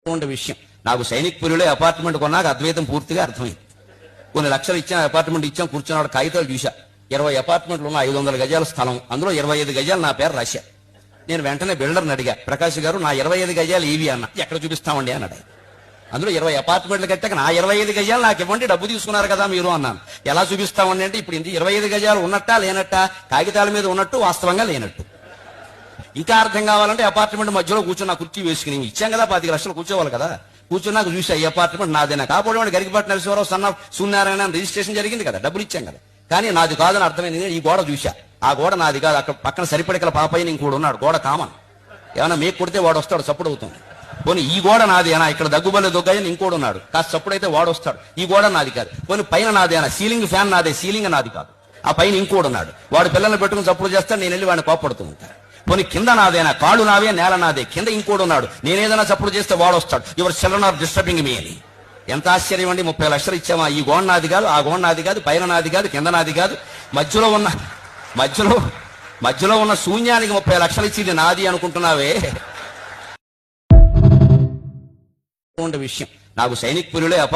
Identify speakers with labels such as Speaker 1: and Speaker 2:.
Speaker 1: ఉండే విషయం. నాకు సైనిక్పురిలో అపార్ట్మెంట్ కొన్నాక అద్వైతం పూర్తిగా అర్థమైంది. కొన్ని లక్షలు ఇచ్చాం, అపార్ట్మెంట్ ఇచ్చాం, కూర్చున్నాడు కాగితాలు చూసా. 20 అపార్ట్మెంట్లు ఉన్న 500 గజాల స్థలం, అందులో 25 గజాలు నా పేరు రాశా. నేను వెంటనే బిల్డర్ని అడిగా, ప్రకాష్ గారు నా 25 గజాలు ఏవి అన్న. ఎక్కడ చూపిస్తామండి అన్నాడు. అందులో 20 అపార్ట్మెంట్లు కట్టాక నా 25 గజాలు నాకు ఇవ్వండి, డబ్బు తీసుకున్నారు కదా మీరు అన్నాను. ఎలా చూపిస్తామండి అంటే, ఇప్పుడు 25 గజాలు ఉన్నట్టా లేనట్టా, కాగితాల మీద ఉన్నట్టు వాస్తవంగా లేనట్టు. ఇంకా అర్థం కావాలంటే అపార్ట్మెంట్ మధ్యలో కూర్చున్న కుర్చీ వేసుకుని ఇచ్చాం కదా, 25 లక్షలు కూర్చోవాలి కదా. కూర్చున్నాక చూసా ఈ అపార్ట్మెంట్ నాదేనా. కాకపోతే గరికపాటి నరసింహారావు సన్న సూర్యనారాయణ రిజిస్ట్రేషన్ జరిగింది కదా, డబ్బులు ఇచ్చాం కదా. కానీ నాది కాదని అర్థమైంది. ఈ గోడ చూసా, ఆ గోడ నాది కాదు. అక్కడ పక్కన సరిపడికల పాపయ్య ఇంకోడు ఉన్నాడు, గోడ కామన్. ఏమన్నా మీకు కొడితే వాడు వస్తాడు, సప్పుడు అవుతుంది. పోనీ ఈ గోడ నాదేనా, ఇక్కడ దగ్గుబల్లి దొగ్గని ఇంకోడు ఉన్నాడు, కాస్త సప్పుడైతే వాడు వస్తాడు. ఈ గోడ నాది కాదు. పోనీ పైన నాదేనా, సీలింగ్ ఫ్యాన్ నాదే, సీలింగ్ నాది కాదు. ఆ పైన ఇంకోడు ఉన్నాడు, వాడు పిల్లల్ని పెట్టుకుని సప్పుడు చేస్తాడు, నేను వెళ్ళి వాడిని కోపడుతూ ఉంటాను. పోనీ కింద నాదేనా, కాళ్ళు నావే, నేల నాదే, కింద ఇంకోడు ఉన్నాడు, నేనేదైనా చప్పుడు చేస్తే వాడు వస్తాడు. Your children are disturbing me అని. ఎంత ఆశ్చర్యం అండి. 30 లక్షలు ఇచ్చామా, ఈ గోడ నాది కాదు, ఆ గోడ నాది కాదు, పైన నాది కాదు, కింద నాది కాదు, మధ్యలో ఉన్న శూన్యానికి 30 లక్షలు ఇచ్చి ఇది నాది అనుకుంటున్నావే. విషయం. నాకు సైనిక్పురిలో